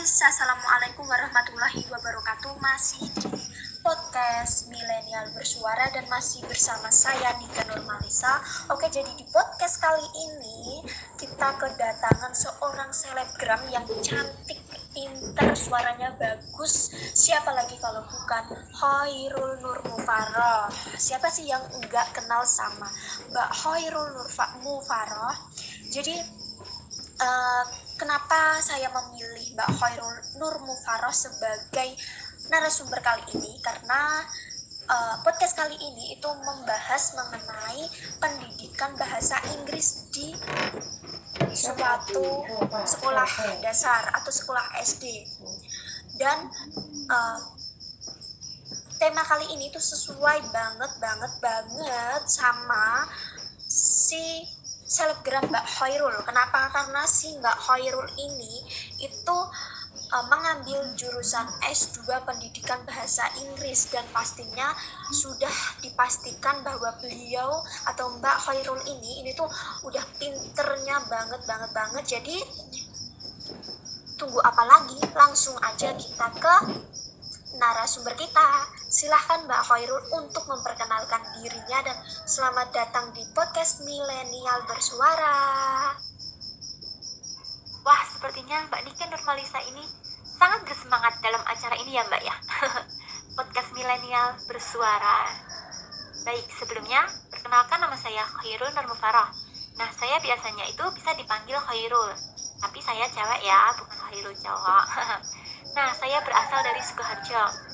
guys, Assalamualaikum warahmatullahi wabarakatuh. Masih di podcast Milenial Bersuara dan masih bersama saya Nika Nurmalisa. Oke, jadi di podcast kali ini kita kedatangan seorang selebgram yang cantik, pintar, suaranya bagus. Siapa lagi kalau bukan Khairul Nurmufaroh. Siapa sih yang enggak kenal sama Mbak Khairul Nurmufaroh? Jadi kenapa saya memilih Mbak Khairul Nurmufaroh sebagai narasumber kali ini? Karena podcast kali ini itu membahas mengenai pendidikan bahasa Inggris di suatu sekolah dasar atau sekolah SD. Dan tema kali ini tuh sesuai banget sama si selebgram Mbak Khairul. Kenapa? Karena si Mbak Khairul ini itu mengambil jurusan S2 Pendidikan Bahasa Inggris dan pastinya sudah dipastikan bahwa beliau atau Mbak Khairul ini tuh udah pinternya banget. Jadi tunggu apa lagi? Langsung aja kita ke narasumber kita. Silahkan Mbak Khairul untuk memperkenalkan dirinya dan selamat datang di podcast Milenial Bersuara. Wah, sepertinya Mbak Nika Nurmalisa ini sangat bersemangat dalam acara ini ya Mbak ya. Podcast Milenial Bersuara. Baik, sebelumnya perkenalkan nama saya Khairul Nurmufaroh. Nah, saya biasanya itu bisa dipanggil Khairul, tapi saya cewek ya, bukan Khairul cowok. Nah, saya berasal dari Sukoharjo.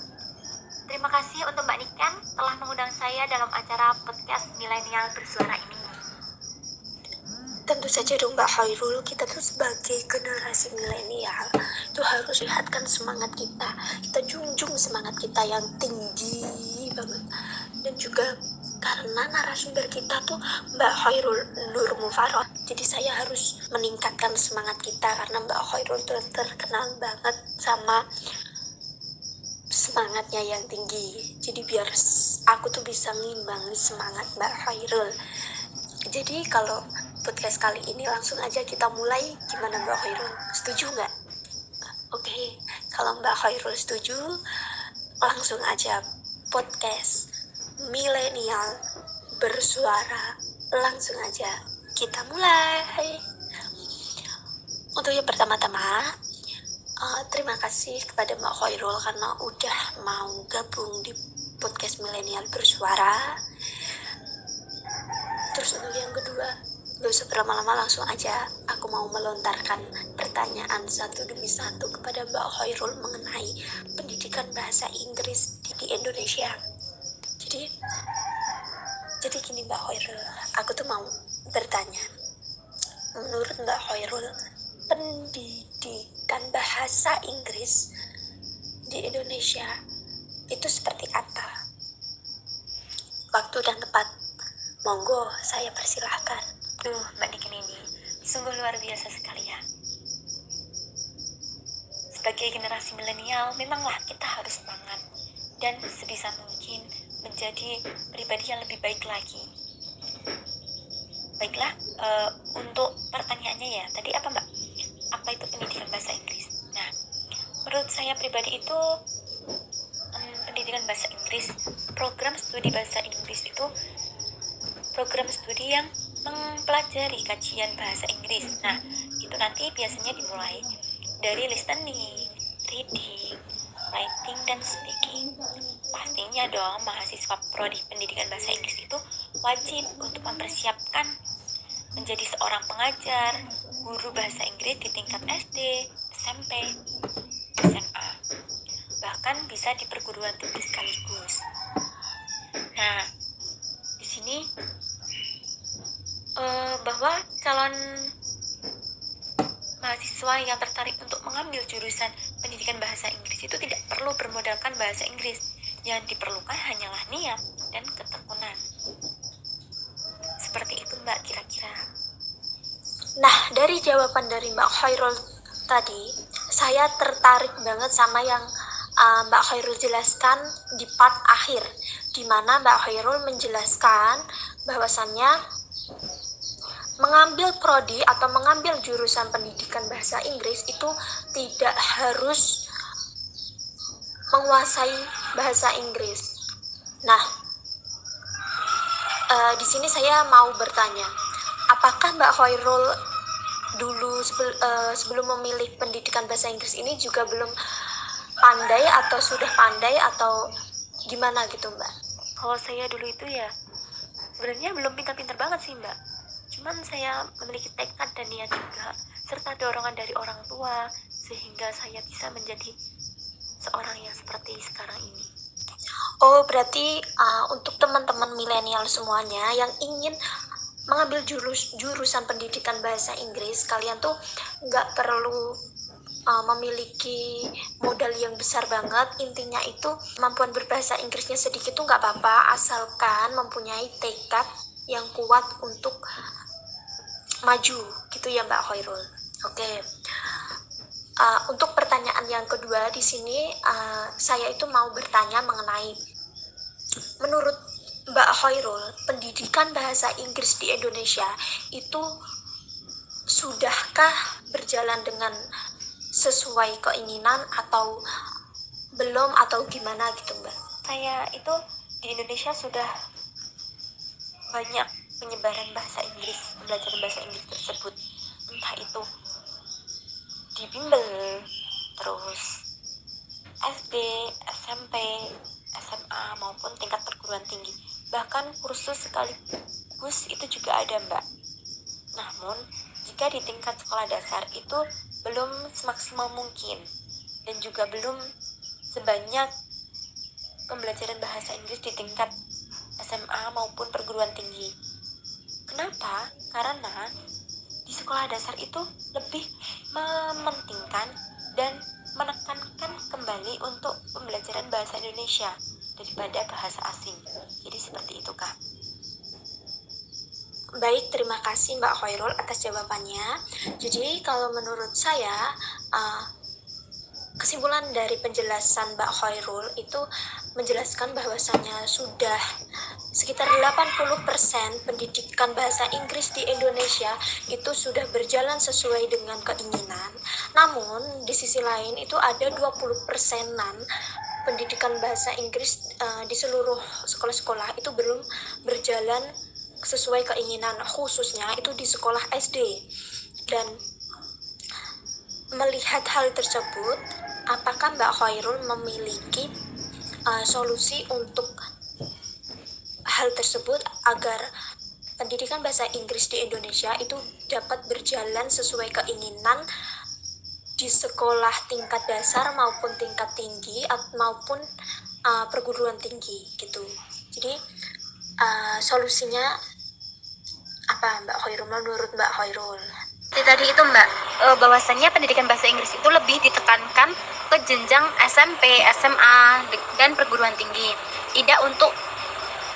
Terima kasih untuk Mbak Niken telah mengundang saya dalam acara podcast Milenial Bersuara ini. Tentu saja dong Mbak Khairul, kita tuh sebagai generasi milenial itu harus lihatkan semangat kita junjung semangat kita yang tinggi banget. Dan juga karena narasumber kita tuh Mbak Khairul Nurmufaroh, jadi saya harus meningkatkan semangat kita karena Mbak Khairul tuh terkenal banget sama semangatnya yang tinggi. Jadi biar aku tuh bisa ngimbangi semangat Mbak Khairul. Jadi kalau podcast kali ini langsung aja kita mulai. Gimana Mbak Khairul? Setuju nggak? Oke, kalau Mbak Khairul setuju, langsung aja podcast Milenial Bersuara. Langsung aja kita mulai. Untuk yang pertama-tama, terima kasih kepada Mbak Khairul karena udah mau gabung di podcast Milenial Bersuara. Terus untuk yang kedua, gak usah berlama-lama, langsung aja aku mau melontarkan pertanyaan satu demi satu kepada Mbak Khairul mengenai pendidikan bahasa Inggris di Indonesia. Jadi gini Mbak Khairul, aku tuh mau bertanya, menurut Mbak Khairul, pendidikan bahasa Inggris di Indonesia itu seperti apa? Waktu dan tempat, monggo saya persilahkan. Mbak Niken ini sungguh luar biasa sekali ya. Sebagai generasi milenial, memanglah kita harus semangat dan sebisa mungkin menjadi pribadi yang lebih baik lagi. Baiklah, untuk pertanyaannya ya, tadi apa Mbak? Apa itu pendidikan bahasa Inggris? Nah, menurut saya pribadi itu pendidikan bahasa Inggris, program studi bahasa Inggris itu program studi yang mempelajari kajian bahasa Inggris. Nah, itu nanti biasanya dimulai dari listening, reading, writing, dan speaking. Pastinya dong mahasiswa prodi pendidikan bahasa Inggris itu wajib untuk mempersiapkan menjadi seorang pengajar, guru bahasa Inggris di tingkat SD, SMP, SMA. Bahkan bisa di perguruan tinggi sekaligus. Nah, di sini bahwa calon mahasiswa yang tertarik untuk mengambil jurusan pendidikan bahasa Inggris itu tidak perlu bermodalkan bahasa Inggris. Yang diperlukan hanyalah niat dan ketekunan. Seperti itu Mbak kira-kira. Nah, dari jawaban dari Mbak Khairul tadi, saya tertarik banget sama yang Mbak Khairul jelaskan di part akhir, di mana Mbak Khairul menjelaskan bahwasannya mengambil prodi atau mengambil jurusan pendidikan bahasa Inggris itu tidak harus menguasai bahasa Inggris. Nah, di sini saya mau bertanya, apakah Mbak Khairul dulu sebelum memilih pendidikan bahasa Inggris ini juga belum pandai atau sudah pandai atau gimana gitu Mbak? Kalau saya dulu itu ya sebenarnya belum pintar-pintar banget sih Mbak, cuman saya memiliki tekad dan niat juga serta dorongan dari orang tua sehingga saya bisa menjadi seorang yang seperti sekarang ini. Oh, berarti untuk teman-teman milenial semuanya yang ingin mengambil jurusan pendidikan bahasa Inggris, kalian tuh nggak perlu memiliki modal yang besar banget. Intinya itu kemampuan berbahasa Inggrisnya sedikit tuh nggak apa-apa, asalkan mempunyai tekad yang kuat untuk maju, gitu ya Mbak Khairul. Oke. Untuk pertanyaan yang kedua di sini, saya itu mau bertanya mengenai, menurut Mbak Khairul, pendidikan bahasa Inggris di Indonesia itu sudahkah berjalan dengan sesuai keinginan atau belum atau gimana gitu Mbak? Saya itu di Indonesia sudah banyak penyebaran bahasa Inggris, pembelajaran bahasa Inggris tersebut, entah itu di bimbel, terus SD, SMP, SMA maupun tingkat perguruan tinggi, bahkan kursus sekaligus itu juga ada Mbak. Namun jika di tingkat sekolah dasar itu belum semaksimal mungkin dan juga belum sebanyak pembelajaran bahasa Inggris di tingkat SMA maupun perguruan tinggi. Kenapa? Karena di sekolah dasar itu lebih mementingkan dan menekankan kembali untuk pembelajaran bahasa Indonesia daripada bahasa asing. Jadi seperti itu Kak. Baik, terima kasih Mbak Khairul atas jawabannya. Jadi kalau menurut saya, kesimpulan dari penjelasan Mbak Khairul itu menjelaskan bahwasanya sudah sekitar 80% pendidikan bahasa Inggris di Indonesia itu sudah berjalan sesuai dengan keinginan. Namun di sisi lain itu ada 20%-an pendidikan bahasa Inggris di seluruh sekolah-sekolah itu belum berjalan sesuai keinginan, khususnya itu di sekolah SD. Dan melihat hal tersebut, apakah Mbak Khairul memiliki solusi untuk hal tersebut agar pendidikan bahasa Inggris di Indonesia itu dapat berjalan sesuai keinginan di sekolah tingkat dasar maupun tingkat tinggi maupun perguruan tinggi gitu. Jadi solusinya apa Mbak Khairul, menurut Mbak Khairul? Tadi itu Mbak, bahwasannya pendidikan bahasa Inggris itu lebih ditekankan ke jenjang SMP, SMA, dan perguruan tinggi, tidak untuk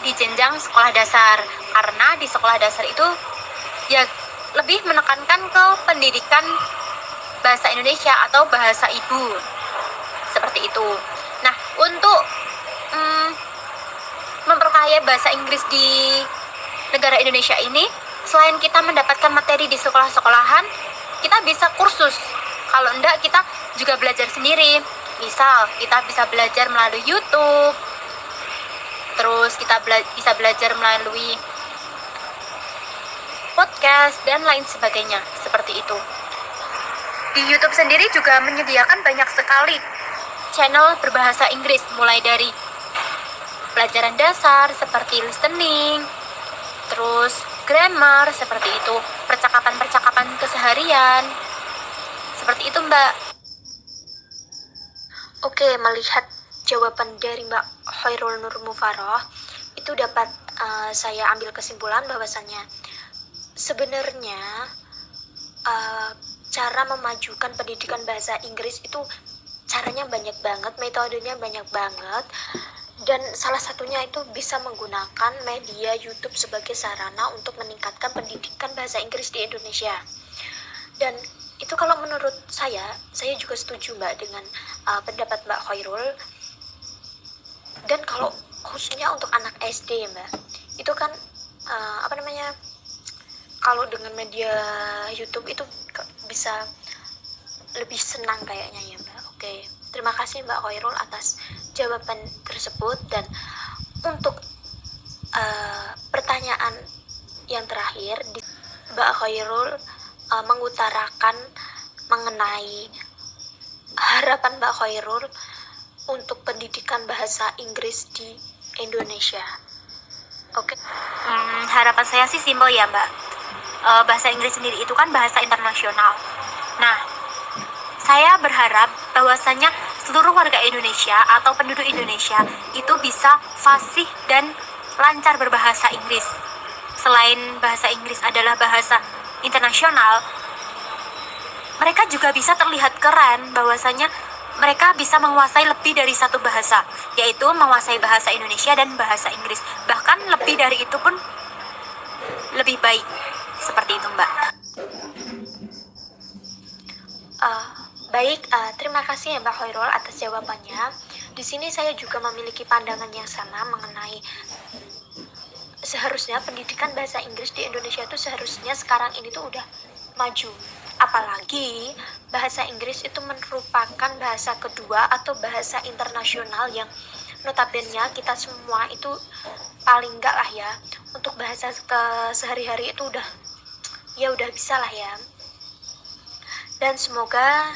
di jenjang sekolah dasar, karena di sekolah dasar itu ya lebih menekankan ke pendidikan bahasa Indonesia atau bahasa ibu, seperti itu. Nah, untuk memperkaya bahasa Inggris di negara Indonesia ini, selain kita mendapatkan materi di sekolah-sekolahan, kita bisa kursus. Kalau enggak, kita juga belajar sendiri. Misal, kita bisa belajar melalui YouTube, terus kita bisa belajar melalui podcast dan lain sebagainya, seperti itu. Di YouTube sendiri juga menyediakan banyak sekali channel berbahasa Inggris, mulai dari pelajaran dasar seperti listening, terus grammar seperti itu, percakapan-percakapan keseharian, seperti itu Mbak. Oke, melihat jawaban dari Mbak Khairul Nur Mufaroh, itu dapat saya ambil kesimpulan bahwasannya sebenarnya cara memajukan pendidikan bahasa Inggris itu caranya banyak banget, metodenya banyak banget, dan salah satunya itu bisa menggunakan media YouTube sebagai sarana untuk meningkatkan pendidikan bahasa Inggris di Indonesia. Dan itu kalau menurut saya juga setuju Mbak dengan pendapat Mbak Khairul. Dan kalau khususnya untuk anak SD Mbak, itu kan kalau dengan media YouTube itu bisa lebih senang kayaknya ya Mbak. Oke, terima kasih Mbak Khairul atas jawaban tersebut. Dan untuk pertanyaan yang terakhir, Mbak Khairul mengutarakan mengenai harapan Mbak Khairul untuk pendidikan bahasa Inggris di Indonesia. Oke. Harapan saya sih simpel ya Mbak. Bahasa Inggris sendiri itu kan bahasa internasional. Nah, saya berharap bahwasanya seluruh warga Indonesia atau penduduk Indonesia itu bisa fasih dan lancar berbahasa Inggris. Selain bahasa Inggris adalah bahasa internasional, mereka juga bisa terlihat keren bahwasanya mereka bisa menguasai lebih dari satu bahasa, yaitu menguasai bahasa Indonesia dan bahasa Inggris. Bahkan lebih dari itu pun lebih baik. Seperti itu, Mbak. Baik, terima kasih ya Mbak Khairul atas jawabannya. Di sini saya juga memiliki pandangan yang sama mengenai seharusnya pendidikan bahasa Inggris di Indonesia itu seharusnya sekarang ini tuh udah maju. Apalagi bahasa Inggris itu merupakan bahasa kedua atau bahasa internasional yang notabene kita semua itu paling enggak lah ya untuk bahasa sehari-hari itu udah bisa lah ya. Dan semoga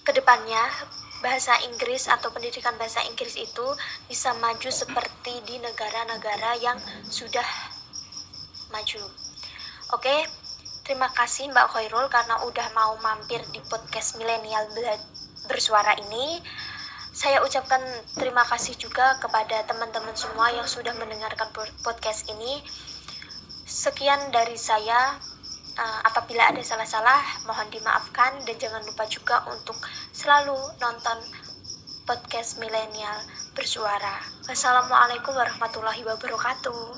kedepannya bahasa Inggris atau pendidikan bahasa Inggris itu bisa maju seperti di negara-negara yang sudah maju. Oke, terima kasih Mbak Khairul karena udah mau mampir di podcast Milenial Bersuara ini. Saya ucapkan terima kasih juga kepada teman-teman semua yang sudah mendengarkan podcast ini. Sekian dari saya. Apabila ada salah-salah, mohon dimaafkan dan jangan lupa juga untuk selalu nonton podcast Milenial Bersuara. Wassalamualaikum warahmatullahi wabarakatuh.